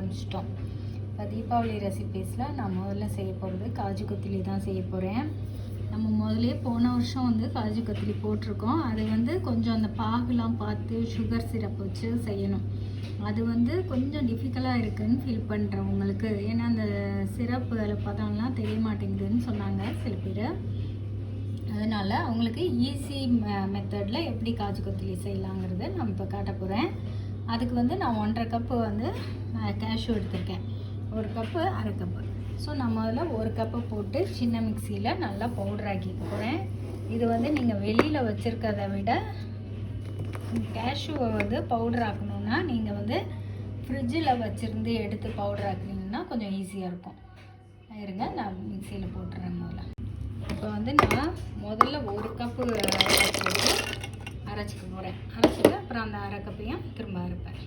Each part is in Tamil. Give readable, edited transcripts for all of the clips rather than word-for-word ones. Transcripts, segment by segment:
ஆரம்பிச்சிட்டோம். இப்போ தீபாவளி ரெசிபீஸில் நான் முதல்ல செய்ய போகிறது காஜு கத்திலி தான் செய்ய போகிறேன். நம்ம முதலே போன வருஷம் வந்து காஜு கத்திலி போட்டிருக்கோம். அது வந்து கொஞ்சம் அந்த பாகுலாம் பார்த்து சுகர் சிரப் வச்சு செய்யணும். அது வந்து கொஞ்சம் டிஃபிகல்ட்டாக இருக்குதுன்னு ஃபீல் பண்ணுறவங்களுக்கு, ஏன்னா அந்த சிரப்பு அதில் பதம்லாம் தெரிய மாட்டேங்குதுன்னு சொன்னாங்க சில பேர். அதனால் அவங்களுக்கு ஈஸி மெத்தடில் எப்படி காஜு கத்திலி செய்யலாங்கிறத நான் இப்போ காட்ட போகிறேன். அதுக்கு வந்து நான் 1.5 கப்பு வந்து கேஷ்யூ எடுத்திருக்கேன். 1 கப்பு 1/2 கப்பு. ஸோ நான் முதல்ல 1 கப்பு போட்டு சின்ன மிக்சியில் நல்லா பவுடர் ஆக்கிக்க போகிறேன். இது வந்து நீங்கள் வெளியில் வச்சுருக்கிறத விட கேஷ்யூவை வந்து பவுடர் ஆக்கணுன்னா நீங்கள் வந்து ஃப்ரிட்ஜில் வச்சுருந்து எடுத்து பவுடர் ஆக்குனீங்கன்னா கொஞ்சம் ஈஸியாக இருக்கும். இருங்க, நான் மிக்சியில் போட்டுறேன். இப்போ வந்து நான் முதல்ல 1 கப்பு போட்டு அரைச்சிக்க போகிறேன். அரைச்சிட்டு அப்புறம் அந்த 1/2 கப்பையும் திரும்ப அரைப்பேன்.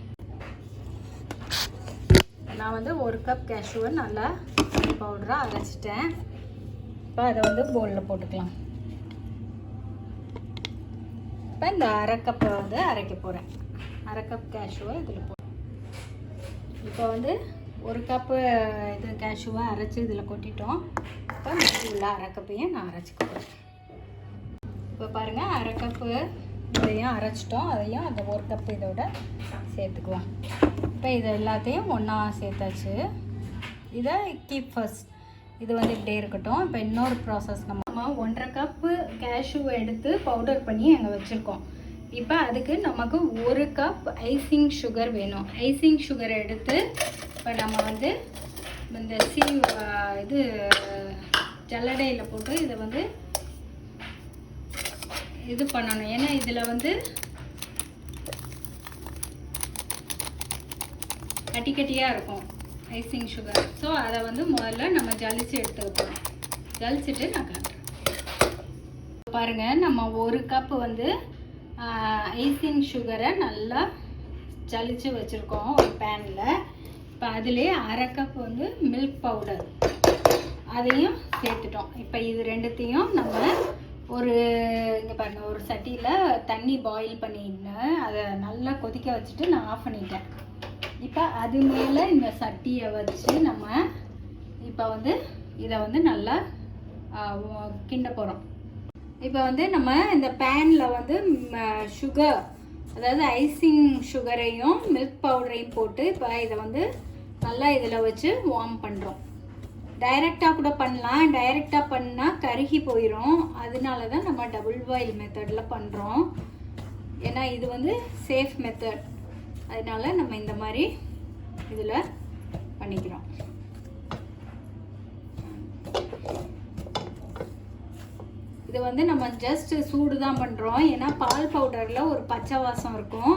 நான் வந்து 1 கப் கேஷ்யூவை நல்லா பவுடராக அரைச்சிட்டேன். இப்போ அதை வந்து பவுலில் போட்டுக்கலாம். இப்போ இந்த 1/2 கப்பை வந்து அரைக்க போகிறேன். 1/2 கப் கேஷ்யூவை இதில் போட்டு இப்போ வந்து 1 கப்பு இது கேஷ்யூவை அரைச்சி இதில் கொட்டிட்டோம். இப்போ மீதி உள்ள 1/2 கப்பையும் நான் அரைச்சிக்க போகிறேன். இப்போ பாருங்கள், 1/2 கப்பு இதையும் அரைச்சிட்டோம். அதையும் அந்த 1 கப்பு இதோட சேர்த்துக்குவோம். இப்போ இதை எல்லாத்தையும் ஒன்றா சேர்த்தாச்சு. இதை கீப் ஃபர்ஸ்ட், இது வந்து இப்படியே இருக்கட்டும். இப்போ இன்னொரு ப்ராசஸ், நம்ம 1.5 கப்பு கேஷ்யூவை எடுத்து பவுடர் பண்ணி அங்கே வச்சுருக்கோம். இப்போ அதுக்கு நமக்கு 1 கப் ஐசிங் சுகர் வேணும். ஐசிங் சுகரை எடுத்து இப்போ நம்ம வந்து இந்த இது ஜல்லடையில் போட்டு இதை வந்து இது பண்ணணும். ஏன்னா இதில் வந்து கட்டி கட்டியாக இருக்கும் ஐசிங் சுகர். ஸோ அதை வந்து முதல்ல நம்ம ஜலிச்சு எடுத்துக்கிறோம். ஜலிச்சுட்டு நான் காட்டுறேன். பாருங்கள், நம்ம 1 கப்பு வந்து ஐசிங் சுகரை நல்லா ஜலிச்சு வச்சுருக்கோம் ஒரு பேனில். இப்போ அதுலேயே 1/2 கப் வந்து மில்க் பவுடர் அதையும் சேர்த்துட்டோம். இப்போ இது ரெண்டுத்தையும் நம்ம இங்கே பாருங்கள், ஒரு சட்டியில் தண்ணி பாயில் பண்ணிட்டேன். அதை நல்லா கொதிக்க வச்சுட்டு நான் ஆஃப் பண்ணிட்டேன். இப்போ அது மேலே இந்த சட்டியை வச்சு நம்ம இப்போ வந்து இதை வந்து நல்லா கிண்ட போகிறோம். இப்போ வந்து நம்ம இந்த பேனில் வந்து சுகர், அதாவது ஐசிங் சுகரையும் மில்க் பவுடரையும் போட்டு இப்போ இதை வந்து நல்லா இதில் வச்சு வார்ம் பண்ணுறோம். டைரெக்டாக கூட பண்ணலாம். டைரெக்டாக பண்ணால் கருகி போயிடும். அதனால தான் நம்ம டபுள் பாயில் மெத்தடில் பண்ணுறோம். ஏன்னா இது வந்து சேஃப் மெத்தட். அதனால நம்ம இந்த மாதிரி இதில் பண்ணிக்கிறோம். இது வந்து நம்ம ஜஸ்ட் சூடு தான் பண்ணுறோம். ஏன்னா பால் பவுடரில் ஒரு பச்சை வாசம் இருக்கும்.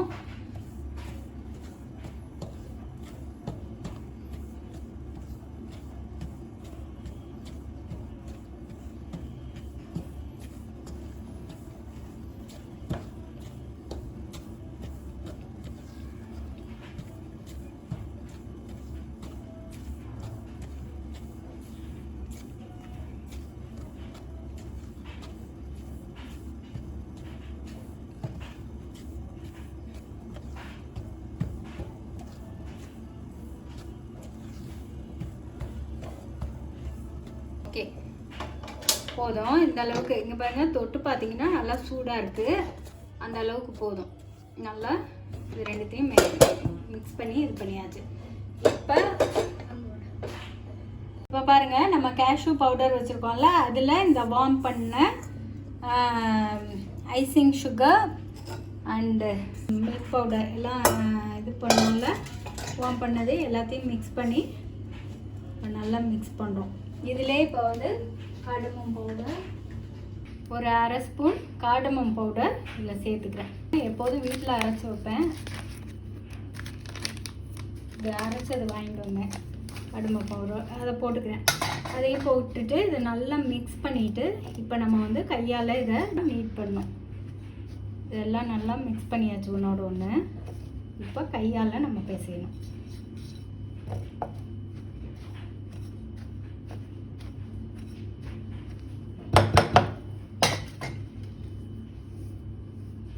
ஓகே, போதும். இந்த அளவுக்கு இங்கே பாருங்கள், தொட்டு பார்த்தீங்கன்னா நல்லா சூடாக இருக்குது. அந்த அளவுக்கு போதும். நல்லா இது ரெண்டுத்தையும் மிக்ஸ் பண்ணி இது பண்ணியாச்சு. இப்போ பாருங்கள், நம்ம கேஷ்யூ பவுடர் வச்சுருக்கோம்ல, அதில் இந்த வார்ம் பண்ண icing sugar and milk powder எல்லாம் இது பண்ணோம்ல, வார்ம் பண்ணது எல்லாத்தையும் மிக்ஸ் பண்ணி நல்லா மிக்ஸ் பண்ணுறோம். இதிலே இப்போ வந்து கார்டமம் பவுடர், ஒரு 1/2 ஸ்பூன் கார்டமம் பவுடர் இதில் சேர்த்துக்கிறேன். எப்போதும் வீட்டில் அரைச்சி வைப்பேன். இது அரைச்சது வாங்கிட்டு வந்தேன், கார்டமம் பவுடர். அதை போட்டுக்கிறேன். அதையும் போட்டுட்டு இதை நல்லா மிக்ஸ் பண்ணிவிட்டு இப்போ நம்ம வந்து கையால் இதை நீட் பண்ணணும். இதெல்லாம் நல்லா மிக்ஸ் பண்ணியாச்சு ஒன்றோட ஒன்று. இப்போ கையால் நம்ம பிசையணும்.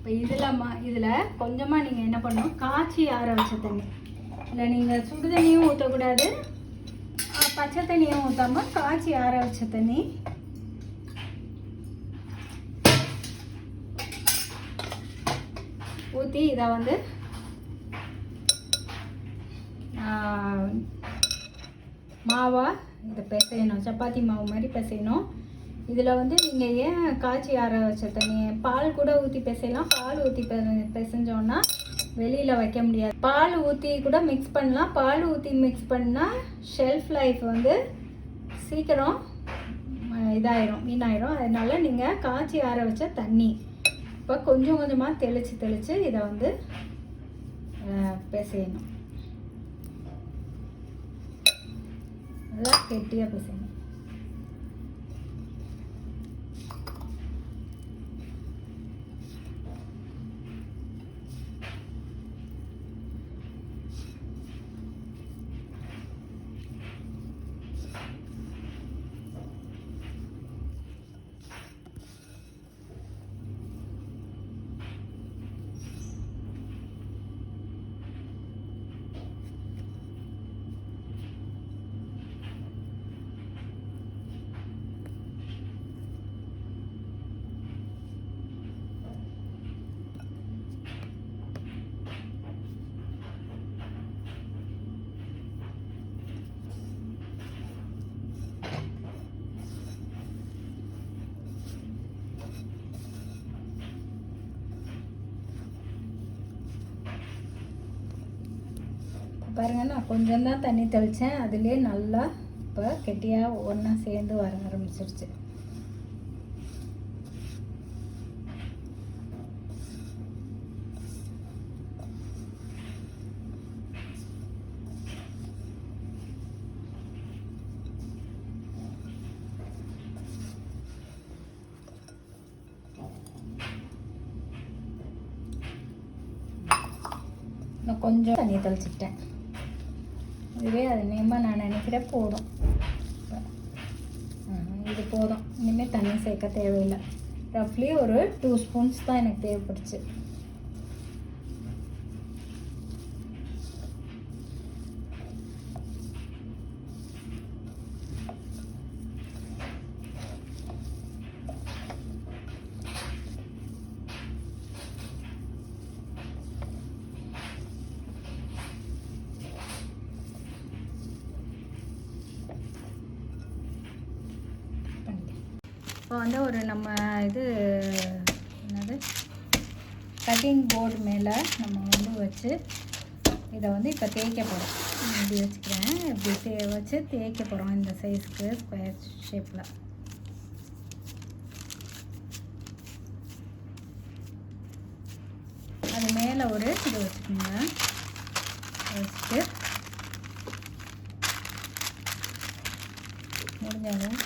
இப்போ இதில் கொஞ்சமாக நீங்கள் என்ன பண்ணணும், காய்ச்சி ஆற வச்ச தண்ணி, இல்லை நீங்கள் சுடு தண்ணியும் ஊற்றக்கூடாது, பச்சை தண்ணியும் ஊற்றாமல் காய்ச்சி ஆற வச்ச தண்ணி ஊற்றி இதை வந்து மாவாக இதை பிசையணும், சப்பாத்தி மாவு மாதிரி பிசையணும். இதில் வந்து நீங்கள் ஏன் காய்ச்சி ஆற வச்ச தண்ணி, பால் கூட ஊற்றி பிசையலாம். பால் ஊற்றி பிசைஞ்சோன்னா வெளியில் வைக்க முடியாது. பால் ஊற்றி கூட மிக்ஸ் பண்ணலாம். பால் ஊற்றி மிக்ஸ் பண்ணால் ஷெல்ஃப் லைஃப் வந்து சீக்கிரம் இதாயிரும், வீணாயிரும். அதனால நீங்கள் காய்ச்சி ஆற வச்ச தண்ணி இப்போ கொஞ்சம் கொஞ்சமாக தெளித்து இதை வந்து பிசையணும். நல்லா கெட்டியாக பிசையணும். பாருங்கள், நான் கொஞ்சம் தான் தண்ணி தெளித்தேன், அதுலேயே நல்லா இப்போ கெட்டியாக ஒன்றா சேர்ந்து வர ஆரம்பிச்சிருச்சு. நான் கொஞ்சம் தண்ணி தெளிச்சிக்கிட்டேன். இதுவே அது நேமாக நான் நினைக்கிறேன் போதும். இது போதும், இனிமேல் தண்ணி சேர்க்க தேவையில்லை. ரஃப்லி ஒரு 2 ஸ்பூன்ஸ் தான் எனக்கு தேவைப்படுச்சு. இப்போ வந்து ஒரு நம்ம இது என்னது கட்டிங் போர்டு மேலே நம்ம வந்து வச்சு இதை வந்து இப்போ தேய்க்க போகிறோம். இப்படி வச்சுக்கிறேன், இப்படி வச்சு தேய்க்க போகிறோம் இந்த சைஸ்க்கு ஸ்கொயர் ஷேப்பில். அது மேலே ஒரு இது வச்சுக்கோங்க, வச்சுட்டு முடிஞ்சாலும்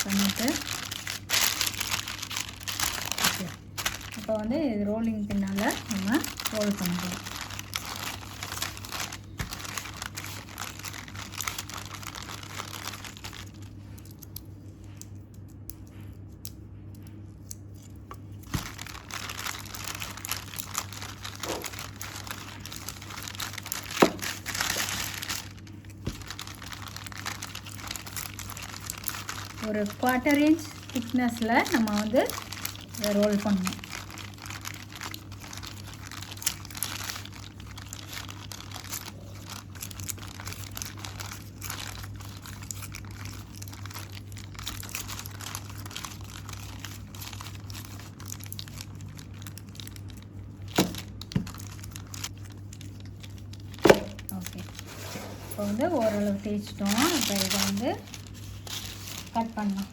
பண்ணிட்டு இப்போ வந்து இது ரோலிங் பின்னால் நம்ம ரோல் பண்ணிக்கலாம். ஒரு 1/4 இன்ச் திக்னஸில் நம்ம வந்து இதை ரோல் பண்ணணும். ஓகே, இப்போ வந்து ஓரளவு தேய்ச்சிட்டோம். இப்போ இதை வந்து கட் பண்ணலாம்.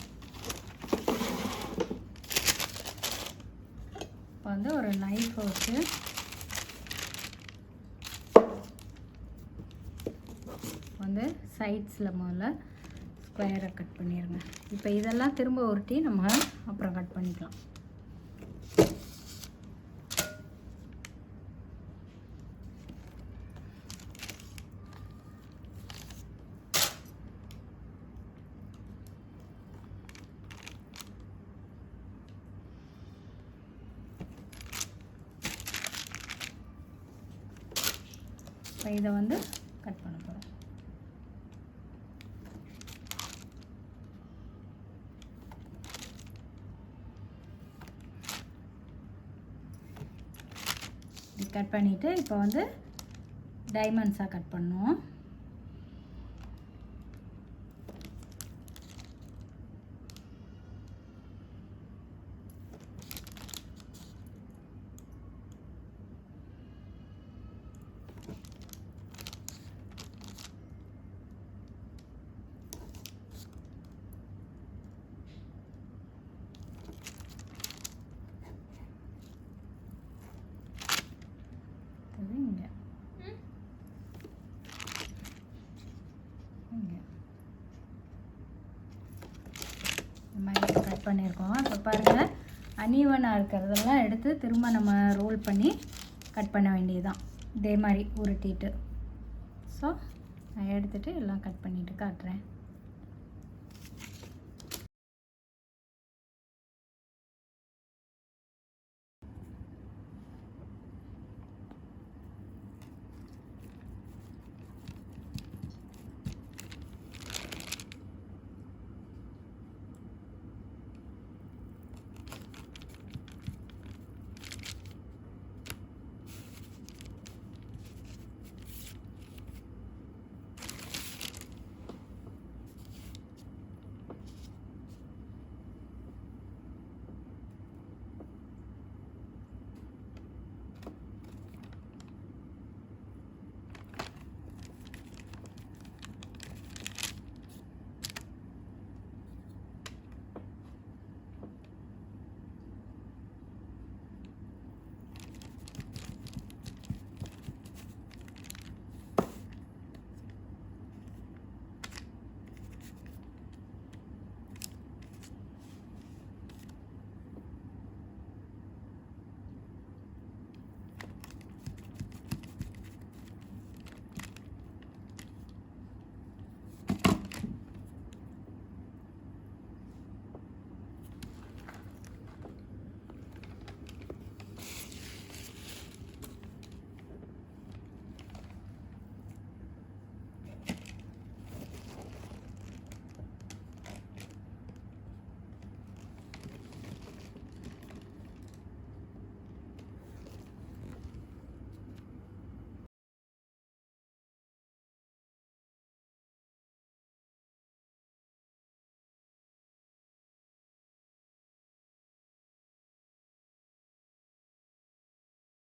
இப்போ வந்து ஒரு நைஃப் வச்சு வந்து சைட்ஸில் முதல்ல ஸ்கொயரை கட் பண்ணிடுங்க. இப்போ இதெல்லாம் திரும்ப உருட்டி நம்ம அப்புறம் கட் பண்ணிக்கலாம். இப்போ இதை வந்து கட் பண்ண போகிறோம். கட் பண்ணிவிட்டு இப்போ வந்து டைமண்ட்ஸாக கட் பண்ணோம். கட் பண்ணியிருக்கோம். இப்போ பாருங்கள், அன்ஈவனாக இருக்கிறதெல்லாம் எடுத்து திரும்ப நம்ம ரோல் பண்ணி கட் பண்ண வேண்டியதுதான். இதே மாதிரி உருட்டிட்டு. ஸோ நான் எடுத்துகிட்டு எல்லாம் கட் பண்ணிவிட்டு காட்டுறேன்.